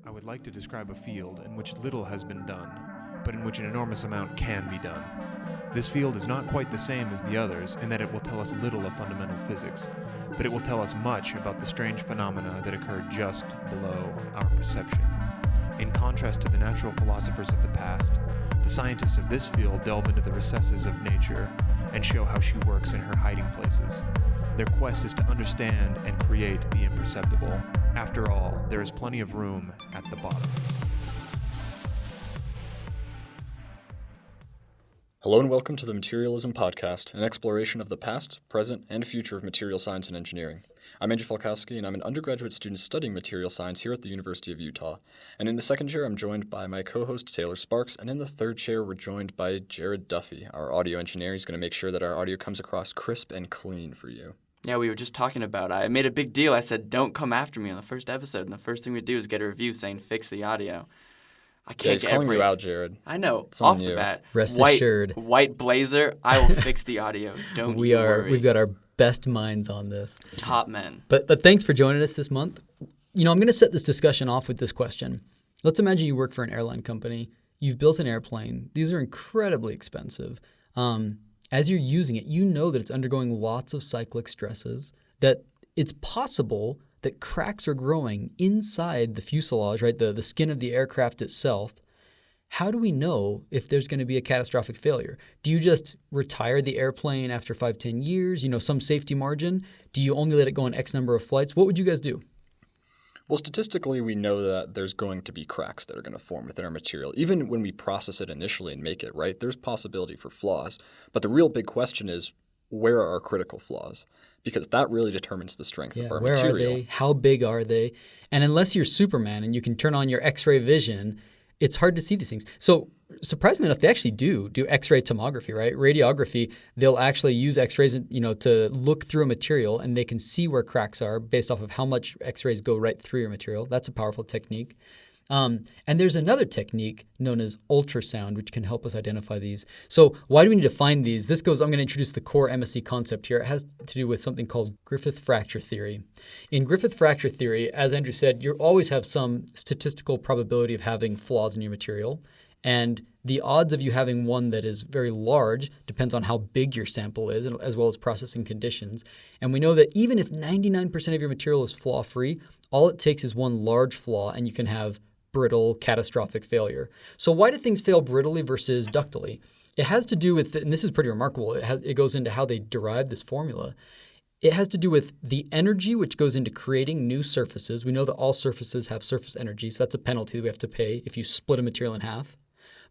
I would like to describe a field in which little has been done, but in which an enormous amount can be done. This field is not quite the same as the others in that it will tell us little of fundamental physics, but it will tell us much about the strange phenomena that occur just below our perception. In contrast to the natural philosophers of the past, the scientists of this field delve into the recesses of nature and show how she works in her hiding places. Their quest is to understand and create the imperceptible. After all, there is plenty of room at the bottom. Hello and welcome to the Materialism Podcast, an exploration of the past, present, and future of material science and engineering. I'm Andrew Falkowski, and I'm an undergraduate student studying material science here at the University of Utah. And in the second chair, I'm joined by my co-host, Taylor Sparks, and in the third chair, we're joined by Jared Duffy. Our audio engineer is going to make sure that our audio comes across crisp and clean for you. Yeah, we were just talking about I made a big deal. I said, don't come after me on the first episode. And the first thing we do is get a review saying, fix the audio. I can't he's get calling you out, Jared. I know. It's off on the you. bat. Rest white, assured. White blazer, I will fix the audio. Don't worry. We've got our best minds on this. Top men. But thanks for joining us this month. You know, I'm going to set this discussion off with this question. Let's imagine you work for an airline company. You've built an airplane. These are incredibly expensive. As you're using it, you know that it's undergoing lots of cyclic stresses, that it's possible that cracks are growing inside the fuselage, right, the skin of the aircraft itself. How do we know if there's going to be a catastrophic failure? Do you just retire the airplane after 5-10 years, some safety margin? Do you only let it go on X number of flights? What would you guys do? Well, statistically, we know that there's going to be cracks that are going to form within our material. Even when we process it initially and make it, right, there's possibility for flaws. But the real big question is, where are our critical flaws? Because that really determines the strength of our material. Where are they? How big are they? And unless you're Superman and you can turn on your X-ray vision, it's hard to see these things. So surprisingly enough, they actually do X-ray tomography, right? Radiography, they'll actually use X-rays, to look through a material, and they can see where cracks are based off of how much X-rays go right through your material. That's a powerful technique. And there's another technique known as ultrasound, which can help us identify these. So why do we need to find these? I'm going to introduce the core MSc concept here. It has to do with something called Griffith fracture theory. In Griffith fracture theory, as Andrew said, you always have some statistical probability of having flaws in your material. And the odds of you having one that is very large depends on how big your sample is, as well as processing conditions. And we know that even if 99% of your material is flaw-free, all it takes is one large flaw, and you can have brittle, catastrophic failure. So why do things fail brittly versus ductily? It has to do with, and this is pretty remarkable, it goes into how they derive this formula. It has to do with the energy which goes into creating new surfaces. We know that all surfaces have surface energy, so that's a penalty that we have to pay if you split a material in half.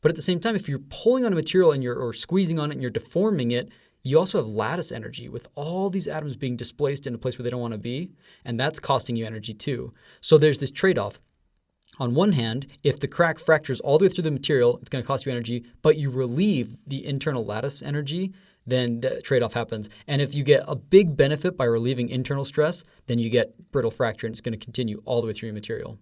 But at the same time, if you're pulling on a material or squeezing on it and you're deforming it, you also have lattice energy with all these atoms being displaced in a place where they don't want to be, and that's costing you energy too. So there's this trade-off. On one hand, if the crack fractures all the way through the material, it's going to cost you energy, but you relieve the internal lattice energy, then the trade-off happens. And if you get a big benefit by relieving internal stress, then you get brittle fracture, and it's going to continue all the way through your material.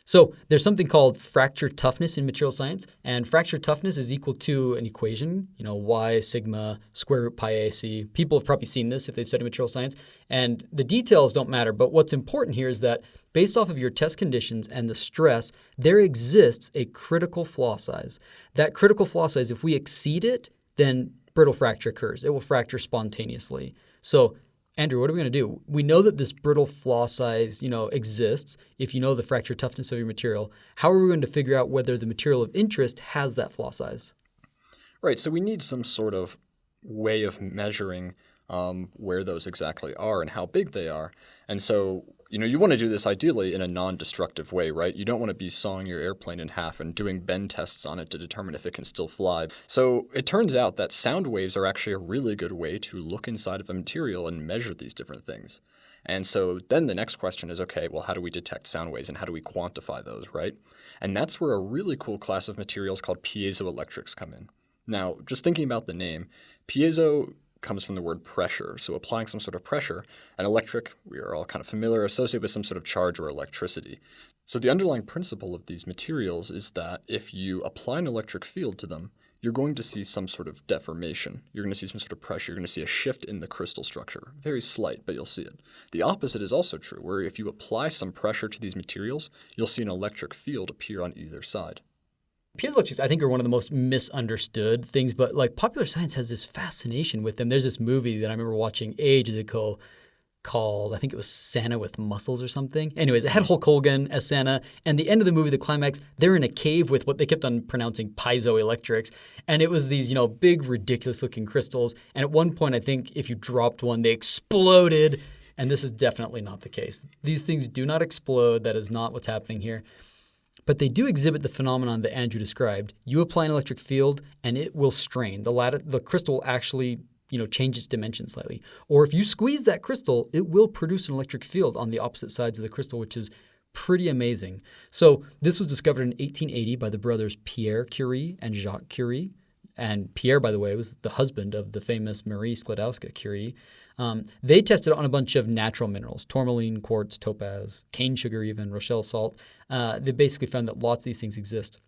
So there's something called fracture toughness in material science, and fracture toughness is equal to an equation, y sigma square root pi AC. People have probably seen this if they study material science, and the details don't matter, but what's important here is that based off of your test conditions and the stress, there exists a critical flaw size. That critical flaw size, if we exceed it, then brittle fracture occurs. It will fracture spontaneously. So Andrew, what are we going to do? We know that this brittle flaw size, exists. If you know the fracture toughness of your material, how are we going to figure out whether the material of interest has that flaw size? Right. So we need some sort of way of measuring where those exactly are and how big they are. And so, you want to do this ideally in a non-destructive way, right? You don't want to be sawing your airplane in half and doing bend tests on it to determine if it can still fly. So it turns out that sound waves are actually a really good way to look inside of a material and measure these different things. And so then the next question is, okay, well, how do we detect sound waves and how do we quantify those, right? And that's where a really cool class of materials called piezoelectrics come in. Now, just thinking about the name, piezo comes from the word pressure. So applying some sort of pressure, and electric, we are all kind of familiar, associated with some sort of charge or electricity. So the underlying principle of these materials is that if you apply an electric field to them, you're going to see some sort of deformation. You're going to see some sort of pressure. You're going to see a shift in the crystal structure. Very slight, but you'll see it. The opposite is also true, where if you apply some pressure to these materials, you'll see an electric field appear on either side. Piezoelectrics, I think, are one of the most misunderstood things, but like popular science has this fascination with them. There's this movie that I remember watching ages ago called, I think it was Santa with Muscles or something. Anyways, it had Hulk Hogan as Santa, and the end of the movie, the climax, they're in a cave with what they kept on pronouncing piezoelectrics, and it was these, big, ridiculous-looking crystals, and at one point, I think if you dropped one, they exploded, and this is definitely not the case. These things do not explode. That is not what's happening here. But they do exhibit the phenomenon that Andrew described. You apply an electric field, and it will strain. The crystal will actually change its dimension slightly. Or if you squeeze that crystal, it will produce an electric field on the opposite sides of the crystal, which is pretty amazing. So this was discovered in 1880 by the brothers Pierre Curie and Jacques Curie. And Pierre, by the way, was the husband of the famous Marie Sklodowska-Curie. They tested it on a bunch of natural minerals, tourmaline, quartz, topaz, cane sugar even, Rochelle salt. They basically found that lots of these things exist.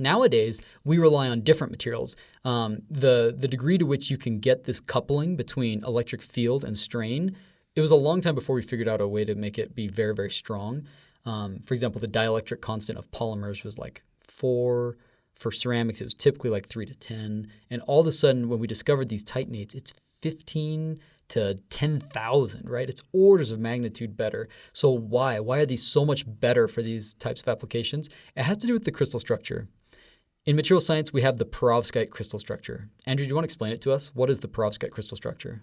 Nowadays, we rely on different materials. The degree to which you can get this coupling between electric field and strain, it was a long time before we figured out a way to make it be very, very strong. For example, the dielectric constant of polymers was like 4. For ceramics, it was typically like 3 to 10. And all of a sudden, when we discovered these titanates, it's 15 to 10,000, right? It's orders of magnitude better. So why? Why are these so much better for these types of applications? It has to do with the crystal structure. In material science, we have the perovskite crystal structure. Andrew, do you want to explain it to us? What is the perovskite crystal structure?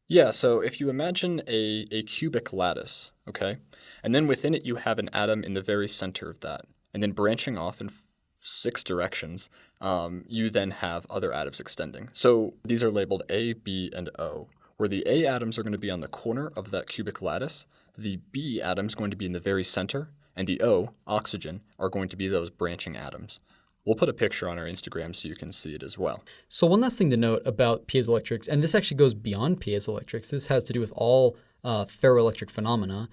Yeah, so if you imagine a cubic lattice, okay, and then within it you have an atom in the very center of that, and then branching off in 6 directions, you then have other atoms extending. So these are labeled A, B, and O, where the A atoms are going to be on the corner of that cubic lattice, the B atom is going to be in the very center, and the O, oxygen, are going to be those branching atoms. We'll put a picture on our Instagram so you can see it as well. So one last thing to note about piezoelectrics, and this actually goes beyond piezoelectrics. This has to do with all ferroelectric phenomena.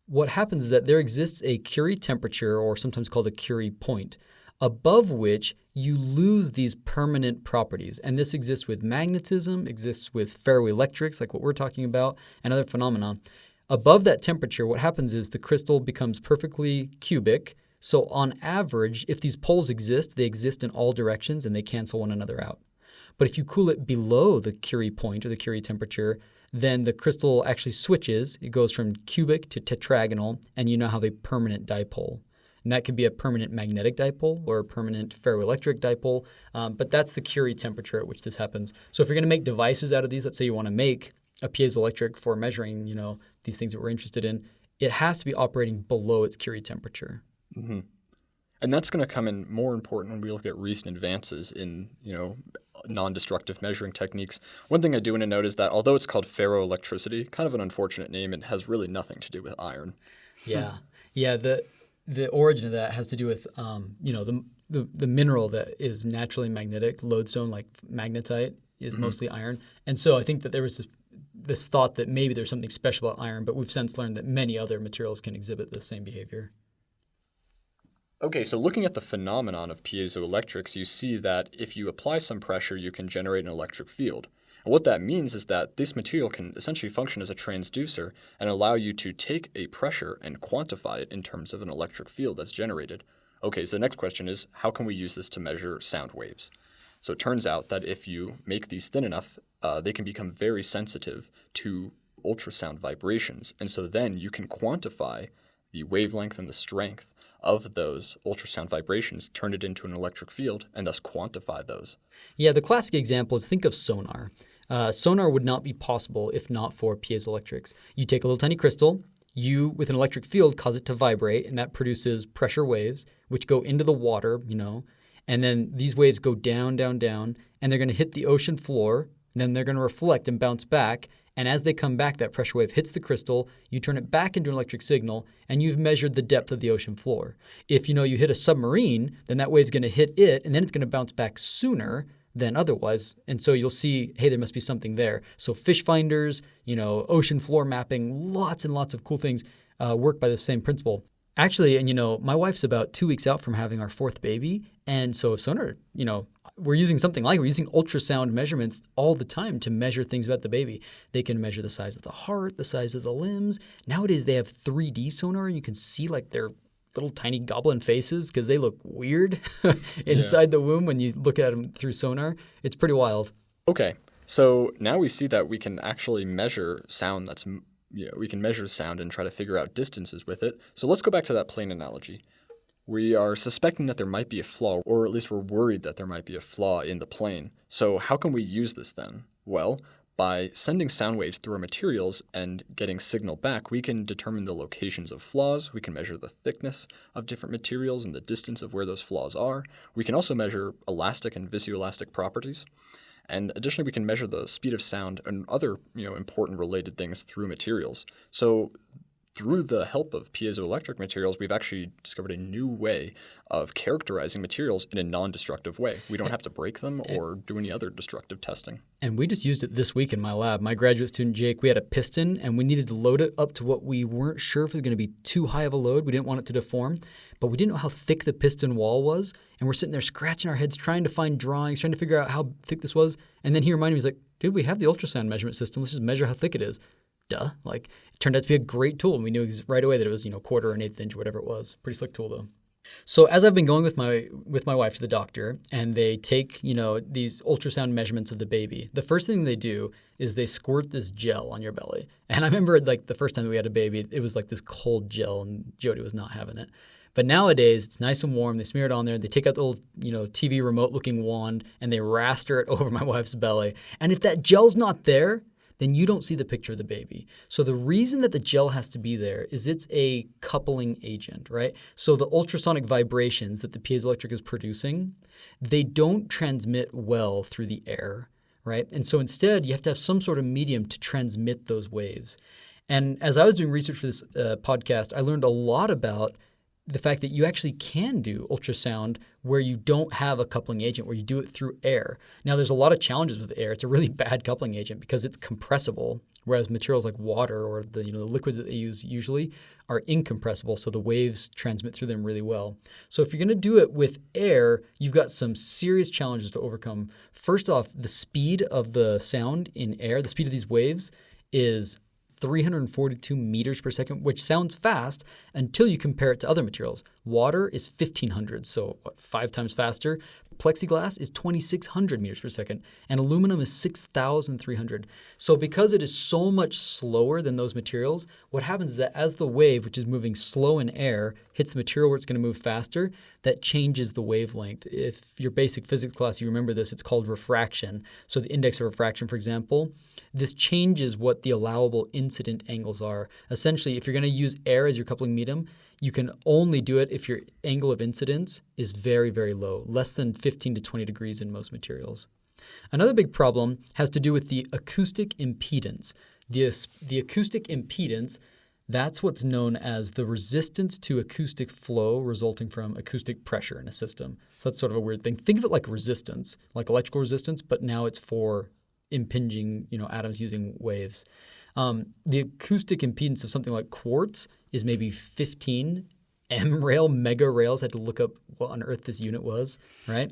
What happens is that there exists a Curie temperature, or sometimes called a Curie point, above which you lose these permanent properties. And this exists with magnetism, exists with ferroelectrics, like what we're talking about, and other phenomena. Above that temperature, what happens is the crystal becomes perfectly cubic. So on average, if these poles exist, they exist in all directions and they cancel one another out. But if you cool it below the Curie point or the Curie temperature, then the crystal actually switches. It goes from cubic to tetragonal, and you now have a permanent dipole. And that could be a permanent magnetic dipole or a permanent ferroelectric dipole, but that's the Curie temperature at which this happens. So if you're going to make devices out of these, let's say you want to make a piezoelectric for measuring, these things that we're interested in, it has to be operating below its Curie temperature. Mm-hmm. And that's going to come in more important when we look at recent advances in, non-destructive measuring techniques. One thing I do want to note is that although it's called ferroelectricity, kind of an unfortunate name, it has really nothing to do with iron. Yeah. The origin of that has to do with, the mineral that is naturally magnetic, lodestone like magnetite, is mostly iron. And so I think that there was this thought that maybe there's something special about iron, but we've since learned that many other materials can exhibit the same behavior. Okay, so looking at the phenomenon of piezoelectrics, you see that if you apply some pressure, you can generate an electric field. And what that means is that this material can essentially function as a transducer and allow you to take a pressure and quantify it in terms of an electric field that's generated. Okay, so the next question is, how can we use this to measure sound waves? So it turns out that if you make these thin enough, they can become very sensitive to ultrasound vibrations. And so then you can quantify the wavelength and the strength of those ultrasound vibrations, turn it into an electric field, and thus quantify those. Yeah, the classic example is think of sonar. Sonar would not be possible if not for piezoelectrics. You take a little tiny crystal, you, with an electric field, cause it to vibrate, and that produces pressure waves, which go into the water, and then these waves go down, down, down, and they're going to hit the ocean floor, and then they're going to reflect and bounce back. And as they come back, that pressure wave hits the crystal, you turn it back into an electric signal, and you've measured the depth of the ocean floor. If you hit a submarine, then that wave's going to hit it, and then it's going to bounce back sooner than otherwise. And so you'll see, hey, there must be something there. So fish finders, ocean floor mapping, lots and lots of cool things work by the same principle. Actually, and my wife's about 2 weeks out from having our 4th baby, and so sonar, we're using something like we're using ultrasound measurements all the time to measure things about the baby. They can measure the size of the heart, the size of the limbs. Nowadays they have 3D sonar and you can see like their little tiny goblin faces because they look weird inside the womb when you look at them through sonar. It's pretty wild. Okay, so now we see that we can actually measure sound we can measure sound and try to figure out distances with it. So let's go back to that plane analogy. We are suspecting that there might be a flaw, or at least we're worried that there might be a flaw in the plane. So how can we use this then? Well, by sending sound waves through our materials and getting signal back, we can determine the locations of flaws. We can measure the thickness of different materials and the distance of where those flaws are. We can also measure elastic and viscoelastic properties. And additionally, we can measure the speed of sound and other important related things through materials. So through the help of piezoelectric materials, we've actually discovered a new way of characterizing materials in a non-destructive way. We don't have to break them or do any other destructive testing. And we just used it this week in my lab. My graduate student, Jake, we had a piston and we needed to load it up to what we weren't sure if it was going to be too high of a load. We didn't want it to deform, but we didn't know how thick the piston wall was. And we're sitting there scratching our heads, trying to find drawings, trying to figure out how thick this was. And then he reminded me, he's like, dude, we have the ultrasound measurement system. Let's just measure how thick it is. Duh. Like, it turned out to be a great tool. And we knew right away that it was, quarter or an eighth inch or whatever it was. Pretty slick tool though. So as I've been going with my wife to the doctor and they take, these ultrasound measurements of the baby, the first thing they do is they squirt this gel on your belly. And I remember like the first time that we had a baby, it was like this cold gel and Jody was not having it. But nowadays, it's nice and warm. They smear it on there. They take out the little, TV remote-looking wand, and they raster it over my wife's belly. And if that gel's not there, then you don't see the picture of the baby. So the reason that the gel has to be there is it's a coupling agent, right? So the ultrasonic vibrations that the piezoelectric is producing, they don't transmit well through the air, right? And so instead, you have to have some sort of medium to transmit those waves. And as I was doing research for this podcast, I learned a lot about the fact that you actually can do ultrasound where you don't have a coupling agent, where you do it through air. Now, there's a lot of challenges with air. It's a really bad coupling agent because it's compressible, whereas materials like water or the liquids that they use usually are incompressible, so the waves transmit through them really well. So if you're going to do it with air, you've got some serious challenges to overcome. First off, the speed of the sound in air, the speed of these waves is 342 meters per second, which sounds fast until you compare it to other materials. Water is 1,500, so 5 times faster. Plexiglass is 2,600 meters per second, and aluminum is 6,300. So because it is so much slower than those materials, what happens is that as the wave, which is moving slow in air, hits the material where it's going to move faster, that changes the wavelength. If your basic physics class, you remember this, it's called refraction. So the index of refraction, for example, this changes what the allowable incident angles are. Essentially, if you're going to use air as your coupling medium, you can only do it if your angle of incidence is very, very low, less than 15 to 20 degrees in most materials. Another big problem has to do with the acoustic impedance. The acoustic impedance, that's what's known as the resistance to acoustic flow resulting from acoustic pressure in a system. So that's sort of a weird thing. Think of it like resistance, like electrical resistance, but now it's for impinging, atoms using waves. The acoustic impedance of something like quartz is maybe 15 M-rail, mega rails. I had to look up what on earth this unit was, right?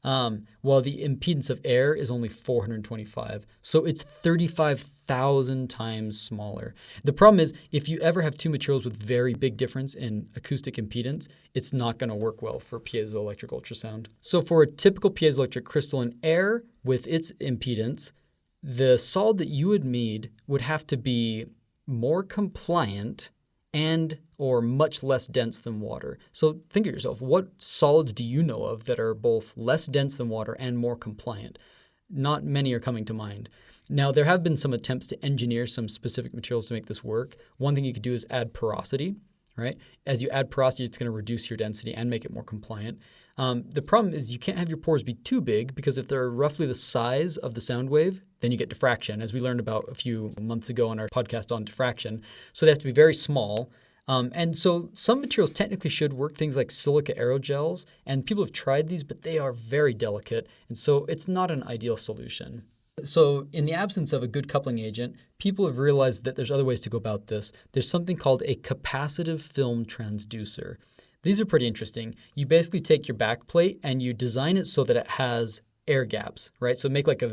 While the impedance of air is only 425. So it's 35,000 times smaller. The problem is if you ever have two materials with very big difference in acoustic impedance, it's not going to work well for piezoelectric ultrasound. So for a typical piezoelectric crystalline air with its impedance, the solid that you would need would have to be more compliant and or much less dense than water. So think of yourself, what solids do you know of that are both less dense than water and more compliant? Not many are coming to mind. Now, there have been some attempts to engineer some specific materials to make this work. One thing you could do is add porosity, right? As you add porosity, it's going to reduce your density and make it more compliant. The problem is you can't have your pores be too big because if they're roughly the size of the sound wave, then you get diffraction, as we learned about a few months ago on our podcast on diffraction. So they have to be very small. And so some materials technically should work, things like silica aerogels, and people have tried these, but they are very delicate, and so it's not an ideal solution. So in the absence of a good coupling agent, people have realized that there's other ways to go about this. There's something called a capacitive film transducer. These are pretty interesting. You basically take your back plate and you design it so that it has air gaps, right? So make like a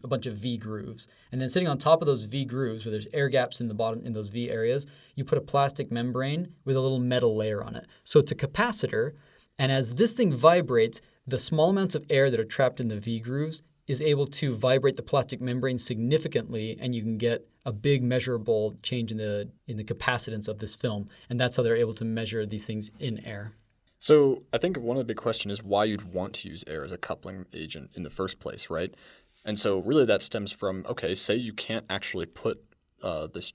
bunch of V grooves. And then sitting on top of those V grooves where there's air gaps in the bottom in those V areas, you put a plastic membrane with a little metal layer on it. So it's a capacitor. And as this thing vibrates, the small amounts of air that are trapped in the V grooves is able to vibrate the plastic membrane significantly, and you can get a big measurable change in the capacitance of this film. And that's how they're able to measure these things in air. So I think one of the big questions is why you'd want to use air as a coupling agent in the first place, right? And so really that stems from, okay, say you can't actually put this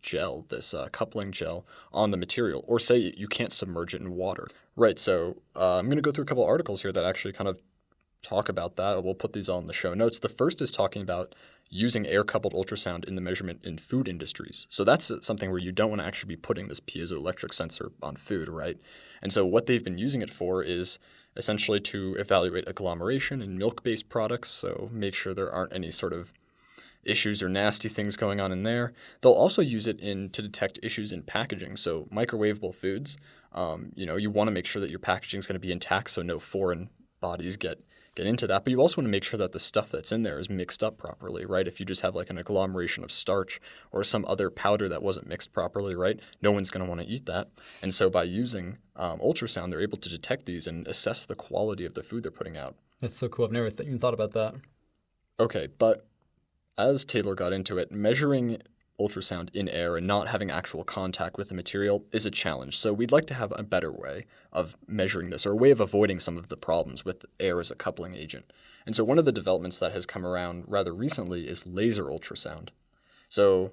coupling gel on the material, or say you can't submerge it in water, right? So I'm going to go through a couple articles here that actually kind of talk about that. We'll put these all in the show notes. The first is talking about using air-coupled ultrasound in the measurement in food industries. So that's something where you don't want to actually be putting this piezoelectric sensor on food, right? And so what they've been using it for is essentially to evaluate agglomeration in milk-based products, so make sure there aren't any sort of issues or nasty things going on in there. They'll also use it to detect issues in packaging. So microwavable foods, you want to make sure that your packaging is going to be intact so no foreign bodies get into that. But you also want to make sure that the stuff that's in there is mixed up properly, right? If you just have like an agglomeration of starch or some other powder that wasn't mixed properly, right? No one's going to want to eat that. And so by using ultrasound, they're able to detect these and assess the quality of the food they're putting out. That's so cool. I've never even thought about that. Okay, but as Taylor got into it, measuring ultrasound in air and not having actual contact with the material is a challenge. So we'd like to have a better way of measuring this, or a way of avoiding some of the problems with air as a coupling agent. And so one of the developments that has come around rather recently is laser ultrasound. So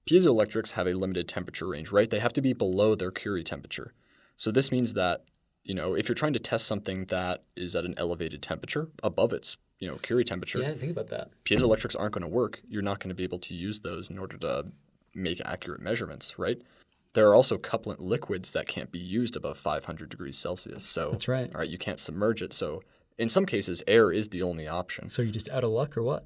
piezoelectrics have a limited temperature range, right? They have to be below their Curie temperature. So this means that, if you're trying to test something that is at an elevated temperature above its Curie temperature. Yeah, I didn't think about that. Piezoelectrics aren't going to work. You're not going to be able to use those in order to make accurate measurements, right? There are also couplant liquids that can't be used above 500 degrees Celsius. So that's right. All right, you can't submerge it. So in some cases, air is the only option. So you're just out of luck or what?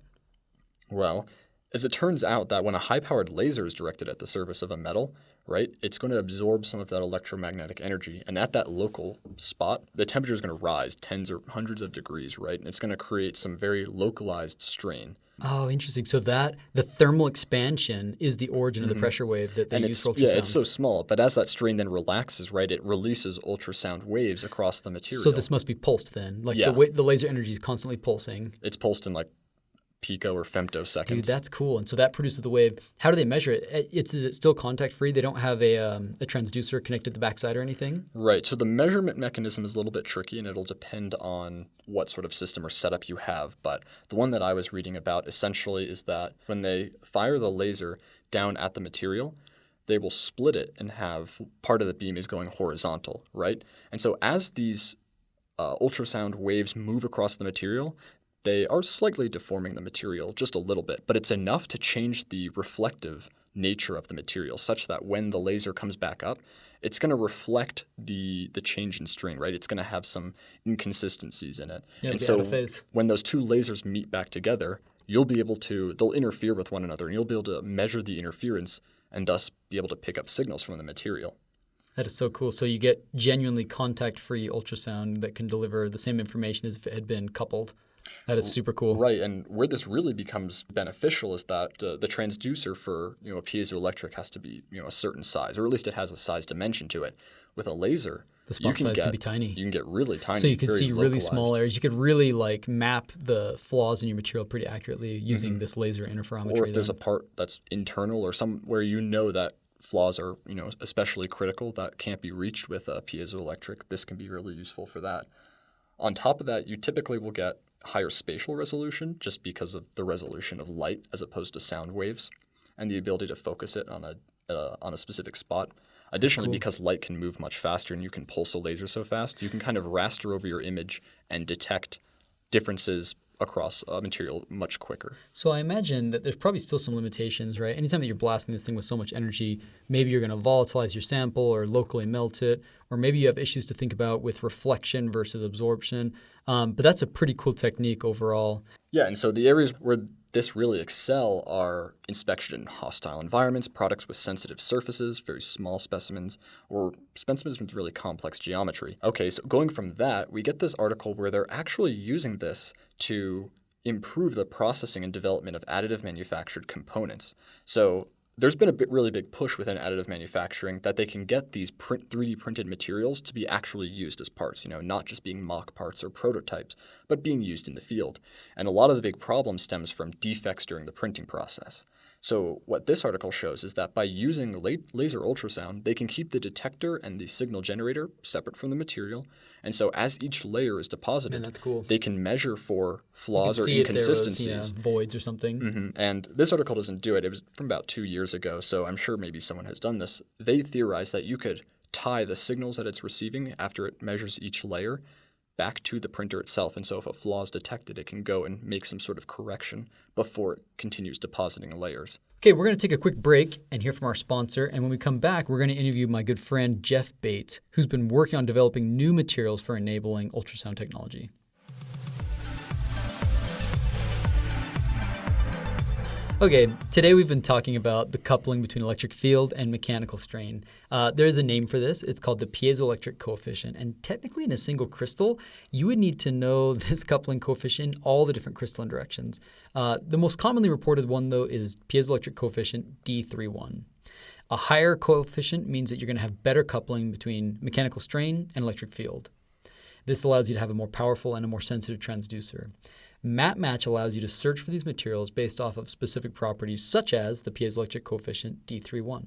Well, as it turns out that when a high-powered laser is directed at the surface of a metal, right, it's going to absorb some of that electromagnetic energy. And at that local spot, the temperature is going to rise tens or hundreds of degrees, right? And it's going to create some very localized strain. Oh, interesting. So the thermal expansion is the origin of the pressure wave that they use for ultrasound. Yeah, it's so small. But as that strain then relaxes, right, it releases ultrasound waves across the material. So this must be pulsed then. Like the laser energy is constantly pulsing. It's pulsed in like pico or femtoseconds. Dude, that's cool. And so that produces the wave. How do they measure it? Is it still contact free? They don't have a transducer connected to the backside or anything? Right. So the measurement mechanism is a little bit tricky, and it'll depend on what sort of system or setup you have. But the one that I was reading about essentially is that when they fire the laser down at the material, they will split it and have part of the beam is going horizontal, right? And so as these ultrasound waves move across the material, they are slightly deforming the material just a little bit, but it's enough to change the reflective nature of the material such that when the laser comes back up, it's going to reflect the change in strain, right? It's going to have some inconsistencies in it. Yeah, and so phase. When those two lasers meet back together, they'll interfere with one another, and you'll be able to measure the interference and thus be able to pick up signals from the material. That is so cool. So you get genuinely contact-free ultrasound that can deliver the same information as if it had been coupled. That is super cool. Right, and where this really becomes beneficial is that the transducer for a piezoelectric has to be a certain size, or at least it has a size dimension to it. With a laser, the spot size can be tiny. You can get really tiny. So you can see really localized. small areas. You could really map the flaws in your material pretty accurately using this laser interferometry. Or if there's a part that's internal or somewhere that flaws are especially critical that can't be reached with a piezoelectric, this can be really useful for that. On top of that, you typically will get higher spatial resolution just because of the resolution of light as opposed to sound waves and the ability to focus it on a specific spot. Additionally, because light can move much faster and you can pulse a laser so fast, you can kind of raster over your image and detect differences across a material much quicker. So I imagine that there's probably still some limitations, right? Anytime that you're blasting this thing with so much energy, maybe you're going to volatilize your sample or locally melt it, or maybe you have issues to think about with reflection versus absorption. But that's a pretty cool technique overall. Yeah, and so the areas where this really excel are inspection in hostile environments, products with sensitive surfaces, very small specimens, or specimens with really complex geometry. Okay, so going from that, we get this article where they're actually using this to improve the processing and development of additive manufactured components. So there's been a really big push within additive manufacturing that they can get these 3D printed materials to be actually used as parts, not just being mock parts or prototypes, but being used in the field. And a lot of the big problem stems from defects during the printing process. So what this article shows is that by using laser ultrasound, they can keep the detector and the signal generator separate from the material. And so as each layer is deposited, that's cool. They can measure for flaws or see inconsistencies. If there was, voids or something. Mm-hmm. And this article doesn't do it. It was from about 2 years ago, so I'm sure maybe someone has done this. They theorized that you could tie the signals that it's receiving after it measures each layer back to the printer itself. And so if a flaw is detected, it can go and make some sort of correction before it continues depositing layers. Okay, we're going to take a quick break and hear from our sponsor. And when we come back, we're going to interview my good friend Jeff Bates, who's been working on developing new materials for enabling ultrasound technology. Okay, today we've been talking about the coupling between electric field and mechanical strain. There is a name for this. It's called the piezoelectric coefficient. And technically in a single crystal, you would need to know this coupling coefficient in all the different crystalline directions. The most commonly reported one, though, is piezoelectric coefficient D31. A higher coefficient means that you're going to have better coupling between mechanical strain and electric field. This allows you to have a more powerful and a more sensitive transducer. MapMatch allows you to search for these materials based off of specific properties such as the piezoelectric coefficient D31.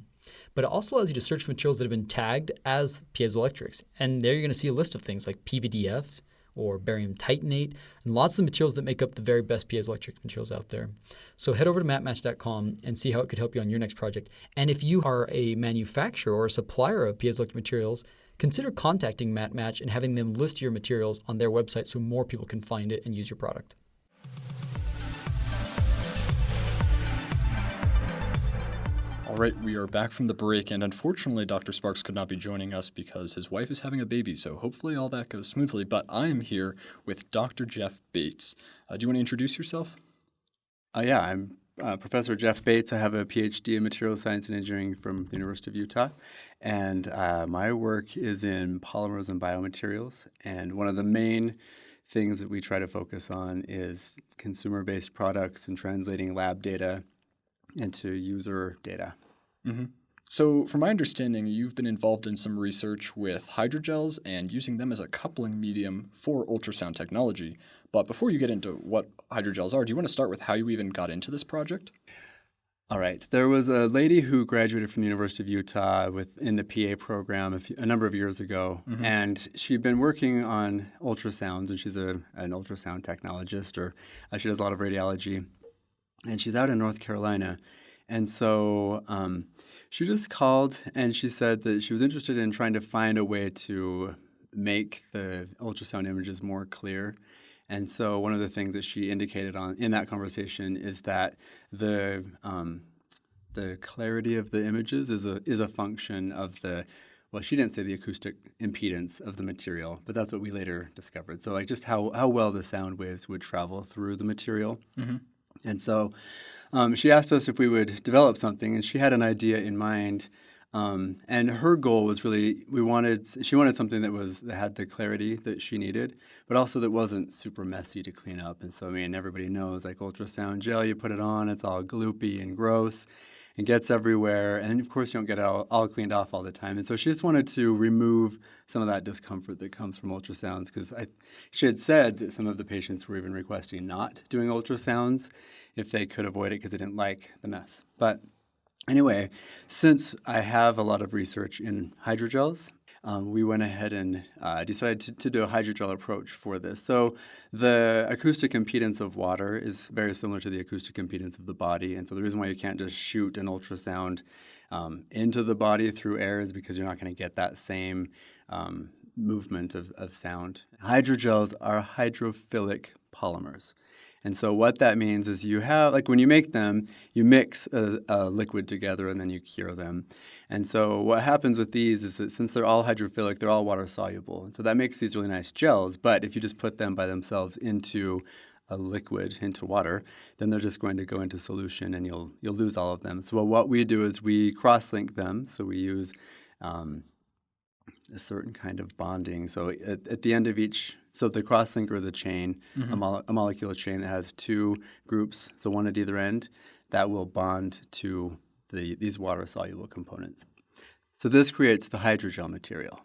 But it also allows you to search for materials that have been tagged as piezoelectrics. And there you're going to see a list of things like PVDF or barium titanate and lots of the materials that make up the very best piezoelectric materials out there. So head over to mapmatch.com and see how it could help you on your next project. And if you are a manufacturer or a supplier of piezoelectric materials, consider contacting MapMatch and having them list your materials on their website so more people can find it and use your product. All right, we are back from the break, and unfortunately, Dr. Sparks could not be joining us because his wife is having a baby, so hopefully all that goes smoothly. But I'm here with Dr. Jeff Bates. Do you want to introduce yourself? Yeah, I'm Professor Jeff Bates. I have a PhD in materials science and engineering from the University of Utah, and my work is in polymers and biomaterials. And one of the main things that we try to focus on is consumer-based products and translating lab data into user data. Mm-hmm. So from my understanding, you've been involved in some research with hydrogels and using them as a coupling medium for ultrasound technology. But before you get into what hydrogels are, do you want to start with how you even got into this project? All right. There was a lady who graduated from the University of Utah in the PA program a number of years ago, mm-hmm. and she'd been working on ultrasounds, and she's an ultrasound technologist, or she does a lot of radiology. And she's out in North Carolina. And so she just called and she said that she was interested in trying to find a way to make the ultrasound images more clear. And so one of the things that she indicated in that conversation is that the clarity of the images is a function of well, she didn't say the acoustic impedance of the material, but that's what we later discovered. So like just how well the sound waves would travel through the material. Mm-hmm. And so she asked us if we would develop something, and she had an idea in mind. And her goal was really she wanted something that had the clarity that she needed, but also that wasn't super messy to clean up. And so, I mean, everybody knows like ultrasound gel, you put it on, it's all gloopy and gross and gets everywhere. And of course, you don't get it all cleaned off all the time. And so she just wanted to remove some of that discomfort that comes from ultrasounds, because she had said that some of the patients were even requesting not doing ultrasounds if they could avoid it because they didn't like the mess. But anyway, since I have a lot of research in hydrogels, we went ahead and decided to do a hydrogel approach for this. So the acoustic impedance of water is very similar to the acoustic impedance of the body. And so the reason why you can't just shoot an ultrasound into the body through air is because you're not going to get that same movement of sound. Hydrogels are hydrophilic polymers. And so what that means is you have, like when you make them, you mix a liquid together and then you cure them. And so what happens with these is that since they're all hydrophilic, they're all water soluble. And so that makes these really nice gels. But if you just put them by themselves into a liquid into water, then they're just going to go into solution and you'll lose all of them. So what we do is we cross-link them. So we use a certain kind of bonding. So at the end of each, so the cross-linker is a chain, a molecular chain that has two groups, so one at either end, that will bond to these water-soluble components. So this creates the hydrogel material,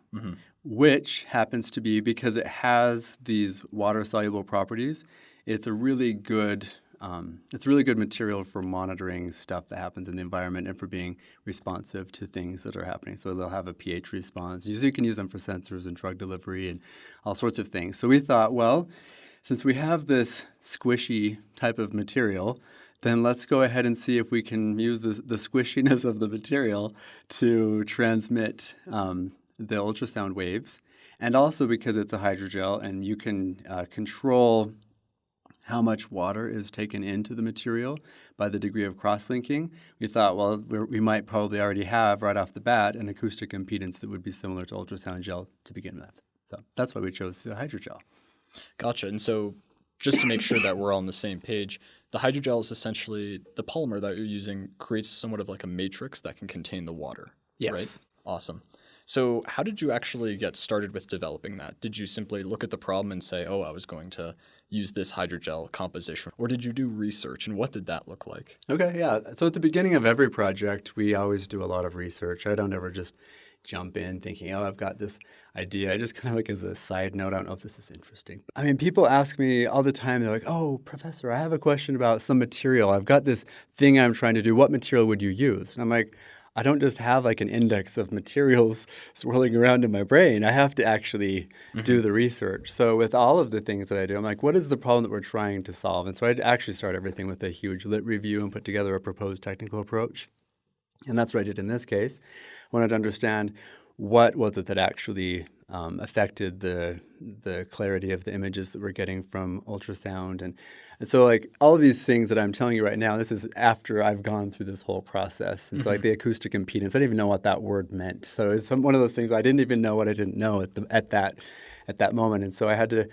which happens to be, because it has these water-soluble properties, it's a really good material for monitoring stuff that happens in the environment and for being responsive to things that are happening. So they'll have a pH response. You can use them for sensors and drug delivery and all sorts of things. So we thought, well, since we have this squishy type of material, then let's go ahead and see if we can use the squishiness of the material to transmit the ultrasound waves. And also because it's a hydrogel and you can control how much water is taken into the material by the degree of cross-linking, we thought, well, we might probably already have right off the bat an acoustic impedance that would be similar to ultrasound gel to begin with. So that's why we chose the hydrogel. Gotcha. And so just to make sure that we're all on the same page, the hydrogel is essentially the polymer that you're using creates somewhat of like a matrix that can contain the water. Yes. Right? Awesome. So how did you actually get started with developing that? Did you simply look at the problem and say, oh, I was going to use this hydrogel composition? Or did you do research, and what did that look like? Okay, yeah. So at the beginning of every project, we always do a lot of research. I don't ever just jump in thinking, oh, I've got this idea. I just kind of like as a side note, I don't know if this is interesting. I mean, people ask me all the time, they're like, oh, professor, I have a question about some material. I've got this thing I'm trying to do. What material would you use? And I'm like, I don't just have like an index of materials swirling around in my brain. I have to actually do the research. So with all of the things that I do, I'm like, what is the problem that we're trying to solve? And so I actually start everything with a huge lit review and put together a proposed technical approach. And that's what I did in this case. I wanted to understand what was it that actually affected the clarity of the images that we're getting from ultrasound. And so like all of these things that I'm telling you right now, this is after I've gone through this whole process. And so like the acoustic impedance, I didn't even know what that word meant. So it's one of those things where I didn't even know what I didn't know at that moment. And so I had to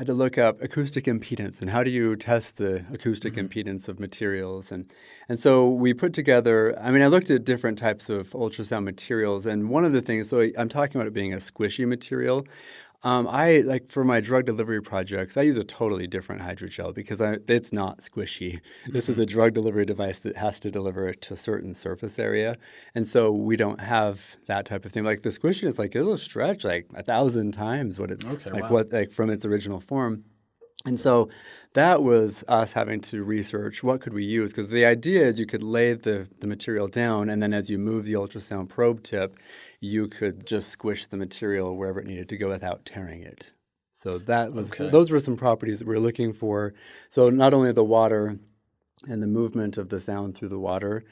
look up acoustic impedance and how do you test the acoustic impedance of materials. And so we put together, I mean, I looked at different types of ultrasound materials. And one of the things, so I'm talking about it being a squishy material. I like for my drug delivery projects, I use a totally different hydrogel because it's not squishy. This is a drug delivery device that has to deliver to a certain surface area, and so we don't have that type of thing. Like the squishiness, like it'll stretch like 1,000 times what it's from its original form. And so that was us having to research what could we use, because the idea is you could lay the material down, and then as you move the ultrasound probe tip, you could just squish the material wherever it needed to go without tearing it. So that was those were some properties that we were looking for. So not only the water and the movement of the sound through the water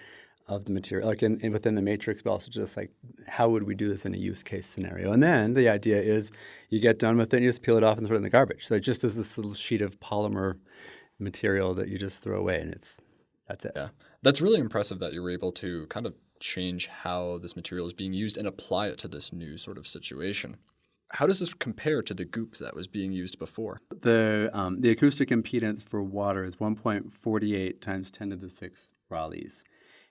of the material, like within the matrix, but also just like how would we do this in a use case scenario? And then the idea is you get done with it and you just peel it off and throw it in the garbage. So it just is this little sheet of polymer material that you just throw away, and that's it. Yeah, that's really impressive that you were able to kind of change how this material is being used and apply it to this new sort of situation. How does this compare to the goop that was being used before? The acoustic impedance for water is 1.48 times 10 to the 6 Raleighs.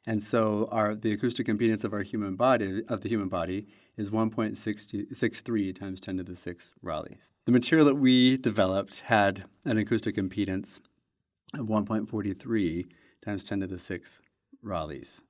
And so the acoustic impedance of the human body is 1.63 times 10 to the 6 Raleighs. The material that we developed had an acoustic impedance of 1.43 times 10 to the 6 Raleighs.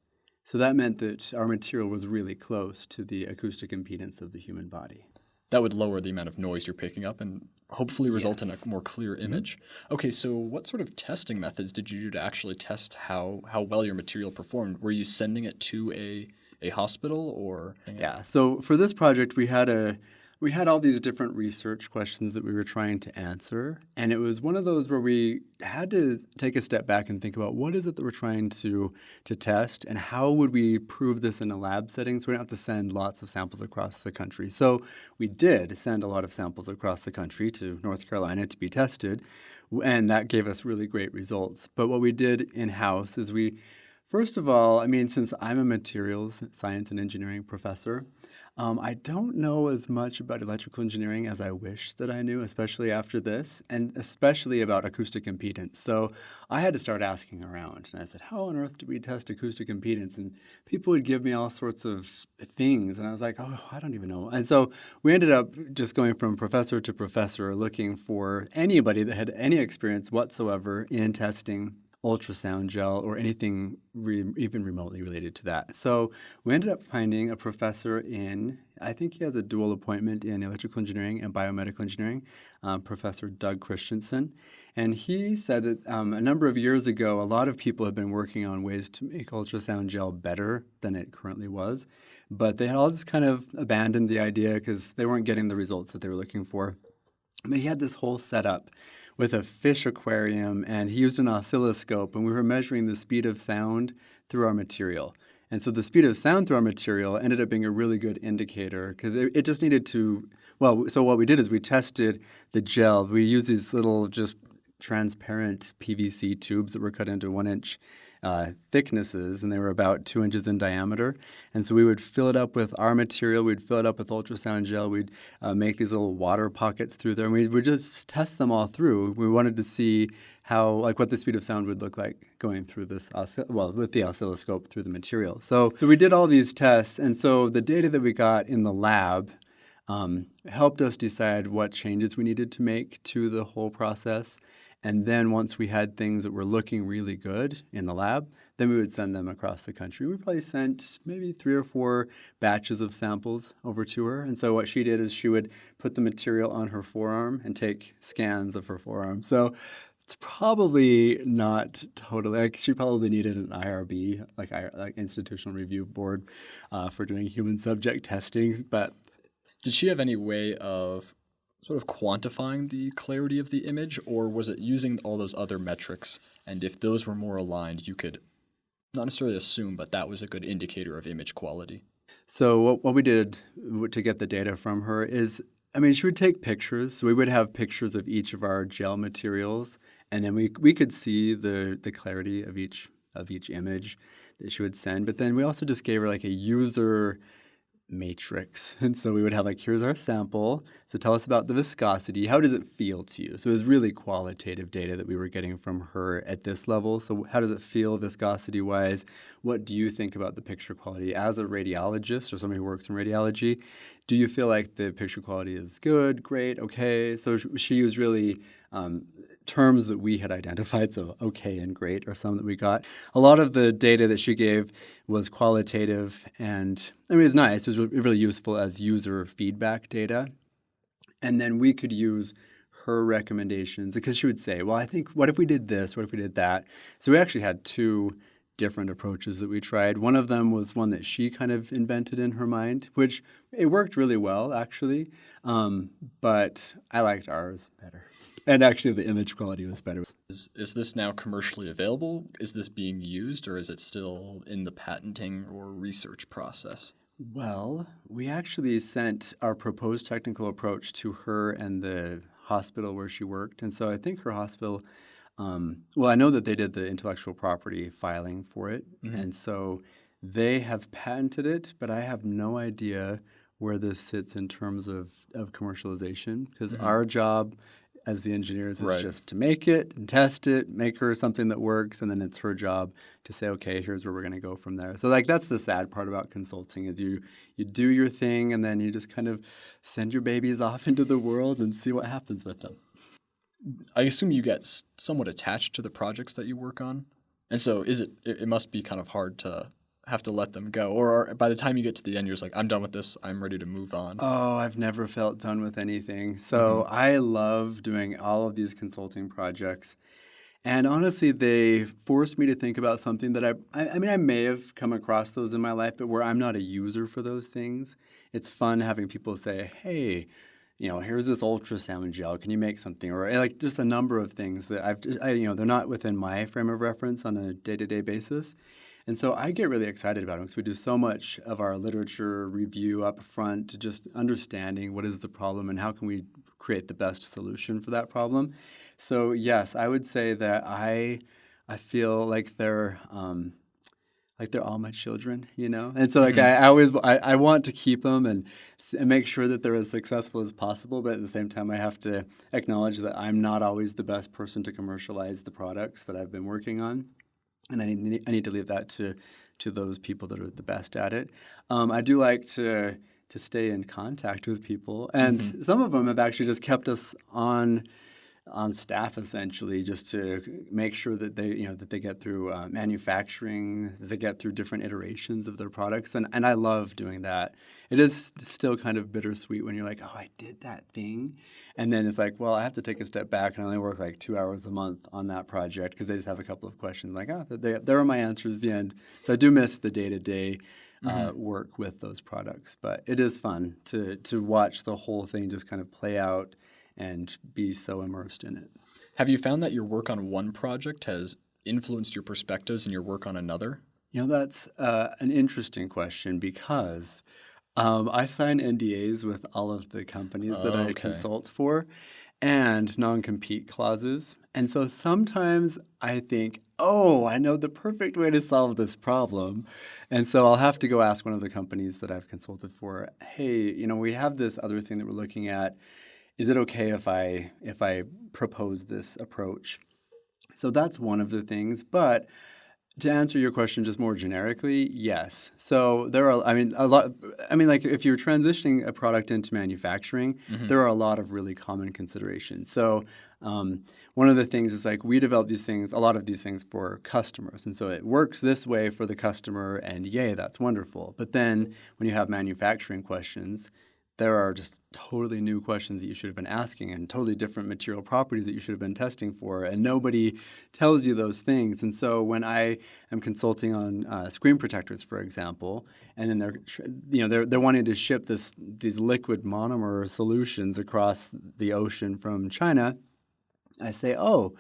So that meant that our material was really close to the acoustic impedance of the human body. That would lower the amount of noise you're picking up and hopefully result in a more clear image. Okay, so what sort of testing methods did you do to actually test how well your material performed? Were you sending it to a hospital or? Yeah, so for this project, we had all these different research questions that we were trying to answer. And it was one of those where we had to take a step back and think about what is it that we're trying to test and how would we prove this in a lab setting so we don't have to send lots of samples across the country. So we did send a lot of samples across the country to North Carolina to be tested, and that gave us really great results. But what we did in-house is first of all, I mean, since I'm a materials science and engineering professor, I don't know as much about electrical engineering as I wish that I knew, especially after this, and especially about acoustic impedance. So I had to start asking around, and I said, how on earth do we test acoustic impedance? And people would give me all sorts of things, and I was like, oh, I don't even know. And so we ended up just going from professor to professor, looking for anybody that had any experience whatsoever in testing ultrasound gel or anything even remotely related to that. So we ended up finding a professor I think he has a dual appointment in electrical engineering and biomedical engineering, Professor Doug Christensen. And he said that a number of years ago, a lot of people have been working on ways to make ultrasound gel better than it currently was. But they had all just kind of abandoned the idea because they weren't getting the results that they were looking for. But he had this whole setup with a fish aquarium, and he used an oscilloscope, and we were measuring the speed of sound through our material. And so the speed of sound through our material ended up being a really good indicator because it just needed to, so what we did is we tested the gel. We used these little just transparent PVC tubes that were cut into 1-inch thicknesses, and they were about 2 inches in diameter. And so we would fill it up with our material. We'd fill it up with ultrasound gel. We'd make these little water pockets through there, and we would just test them all through. We wanted to see what the speed of sound would look like going through this, with the oscilloscope through the material. So we did all these tests, and so the data that we got in the lab helped us decide what changes we needed to make to the whole process. And then once we had things that were looking really good in the lab, then we would send them across the country. We probably sent maybe 3 or 4 batches of samples over to her. And so what she did is she would put the material on her forearm and take scans of her forearm. So it's probably not totally, she probably needed an IRB, like Institutional Review Board, for doing human subject testing. But did she have any way of sort of quantifying the clarity of the image, or was it using all those other metrics? And if those were more aligned, you could not necessarily assume, but that was a good indicator of image quality. So what we did to get the data from her is, she would take pictures. So we would have pictures of each of our gel materials, and then we could see the clarity of each image that she would send. But then we also just gave her like a user matrix. And so we would have here's our sample. So tell us about the viscosity. How does it feel to you? So it was really qualitative data that we were getting from her at this level. So how does it feel viscosity-wise? What do you think about the picture quality? As a radiologist or somebody who works in radiology, do you feel like the picture quality is good, great, okay? So she used really terms that we had identified, so okay and great are some that we got. A lot of the data that she gave was qualitative, and it was nice. It was really useful as user feedback data. And then we could use her recommendations because she would say, well, I think, what if we did this? What if we did that? So we actually had 2 different approaches that we tried. One of them was one that she kind of invented in her mind, which it worked really well, actually. But I liked ours better. And actually, the image quality was better. Is this now commercially available? Is this being used, or is it still in the patenting or research process? Well, we actually sent our proposed technical approach to her and the hospital where she worked. And so I think her hospital, I know that they did the intellectual property filing for it. Mm-hmm. And so they have patented it, but I have no idea where this sits in terms of commercialization, because our job as the engineers is just to make it and test it, make her something that works, and then it's her job to say, okay, here's where we're going to go from there. So that's the sad part about consulting is you do your thing, and then you just kind of send your babies off into the world and see what happens with them. I assume you get somewhat attached to the projects that you work on, and so it must be kind of hard to have to let them go, or by the time you get to the end, you're just like, I'm done with this, I'm ready to move on. Oh, I've never felt done with anything. So I love doing all of these consulting projects. And honestly, they forced me to think about something that I may have come across those in my life, but where I'm not a user for those things. It's fun having people say, hey, here's this ultrasound gel. Can you make something? Or just a number of things that they're not within my frame of reference on a day-to-day basis. And so I get really excited about them because we do so much of our literature review up front to just understanding what is the problem and how can we create the best solution for that problem. So yes, I would say that I feel like they're like they're all my children, And so like I want to keep them and make sure that they're as successful as possible. But at the same time, I have to acknowledge that I'm not always the best person to commercialize the products that I've been working on. And I need to leave that to those people that are the best at it. I do like to stay in contact with people. And some of them have actually just kept us on staff essentially, just to make sure that they get through manufacturing, they get through different iterations of their products, and I love doing that. It is still kind of bittersweet when you're like, oh, I did that thing, and then it's like, well, I have to take a step back and only work like 2 hours a month on that project because they just have a couple of questions. Like, oh, there are my answers at the end. So I do miss the day-to-day work with those products, but it is fun to watch the whole thing just kind of play out and be so immersed in it. Have you found that your work on one project has influenced your perspectives in your work on another? That's an interesting question because I sign NDAs with all of the companies that I consult for and non-compete clauses. And so sometimes I think, oh, I know the perfect way to solve this problem. And so I'll have to go ask one of the companies that I've consulted for, hey, we have this other thing that we're looking at. Is it okay if I propose this approach? So that's one of the things. But to answer your question just more generically, yes. So there are, like if you're transitioning a product into manufacturing, there are a lot of really common considerations. So one of the things is like we develop a lot of these things for customers. And so it works this way for the customer and yay, that's wonderful. But then when you have manufacturing questions, there are just totally new questions that you should have been asking and totally different material properties that you should have been testing for, and nobody tells you those things. And so when I am consulting on screen protectors, for example, and then they're wanting to ship these liquid monomer solutions across the ocean from China, I say, oh,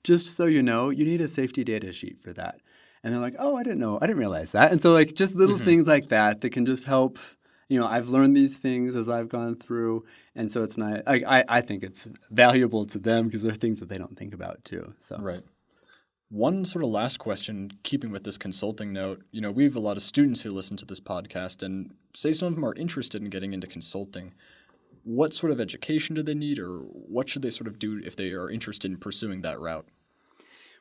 just so you know, you need a safety data sheet for that. And they're like, oh, I didn't realize that. And so like just little things like that can just help. I've learned these things as I've gone through, and so it's not. I think it's valuable to them because they're things that they don't think about too. So right. One sort of last question, keeping with this consulting note. We have a lot of students who listen to this podcast, and say some of them are interested in getting into consulting. What sort of education do they need, or what should they sort of do if they are interested in pursuing that route?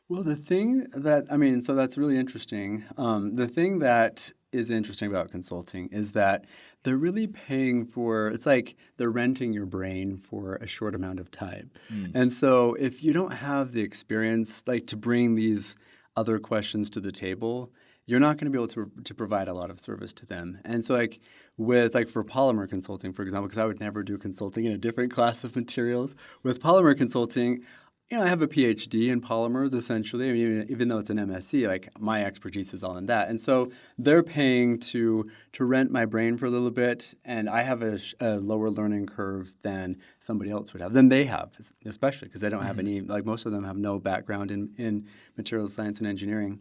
Well, the thing that so that's really interesting. The thing that is interesting about consulting is that they're really paying for, it's like they're renting your brain for a short amount of time. And so if you don't have the experience like to bring these other questions to the table, you're not going to be able to provide a lot of service to them. And so for polymer consulting, for example, because I would never do consulting in a different class of materials, with polymer consulting, I have a PhD in polymers, essentially. I mean, even though it's an MSc, like my expertise is all in that. And so they're paying to rent my brain for a little bit, and I have a lower learning curve than somebody else would have, than they have, especially because they don't have any, like most of them have no background in materials science and engineering.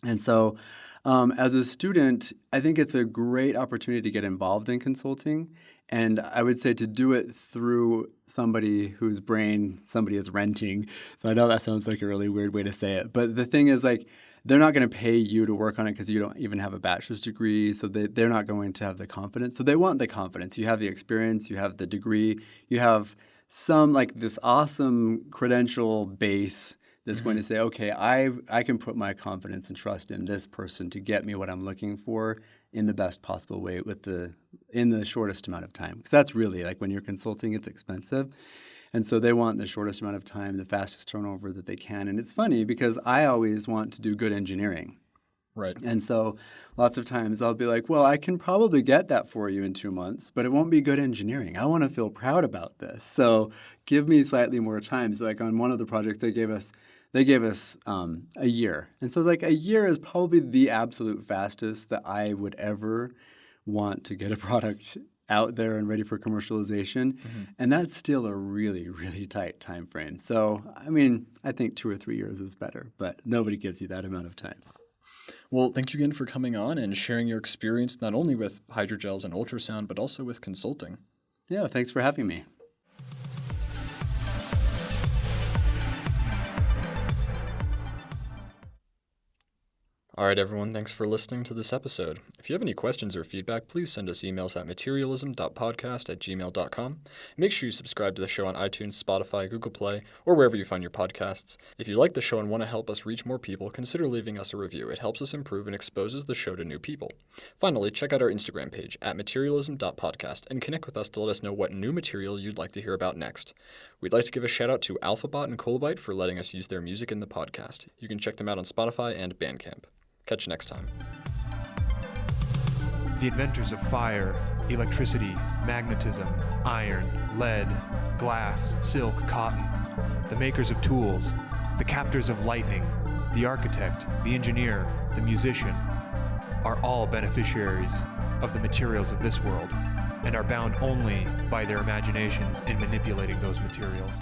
And so as a student, I think it's a great opportunity to get involved in consulting. And I would say to do it through somebody whose brain somebody is renting. So I know that sounds like a really weird way to say it. But the thing is, like, they're not going to pay you to work on it because you don't even have a bachelor's degree. So they're not going to have the confidence. So they want the confidence. You have the experience. You have the degree. You have some, like, this awesome credential base that's going to say, okay, I can put my confidence and trust in this person to get me what I'm looking for in the best possible way in the shortest amount of time. Because that's really, like, when you're consulting, it's expensive. And so they want the shortest amount of time, the fastest turnover that they can. And it's funny because I always want to do good engineering. Right. And so lots of times I'll be like, well, I can probably get that for you in 2 months, but it won't be good engineering. I want to feel proud about this. So give me slightly more time. So like on one of the projects, they gave us a year. And so like a year is probably the absolute fastest that I would ever want to get a product out there and ready for commercialization. And that's still a really, really tight time frame. So, I mean, I think 2 or 3 years is better, but nobody gives you that amount of time. Well, thank you again for coming on and sharing your experience not only with hydrogels and ultrasound, but also with consulting. Yeah, thanks for having me. All right, everyone, thanks for listening to this episode. If you have any questions or feedback, please send us emails at materialism.podcast@gmail.com. Make sure you subscribe to the show on iTunes, Spotify, Google Play, or wherever you find your podcasts. If you like the show and want to help us reach more people, consider leaving us a review. It helps us improve and exposes the show to new people. Finally, check out our Instagram page at materialism.podcast and connect with us to let us know what new material you'd like to hear about next. We'd like to give a shout out to Alphabot and Kolobite for letting us use their music in the podcast. You can check them out on Spotify and Bandcamp. Catch you next time. The inventors of fire, electricity, magnetism, iron, lead, glass, silk, cotton, the makers of tools, the captors of lightning, the architect, the engineer, the musician, are all beneficiaries of the materials of this world and are bound only by their imaginations in manipulating those materials.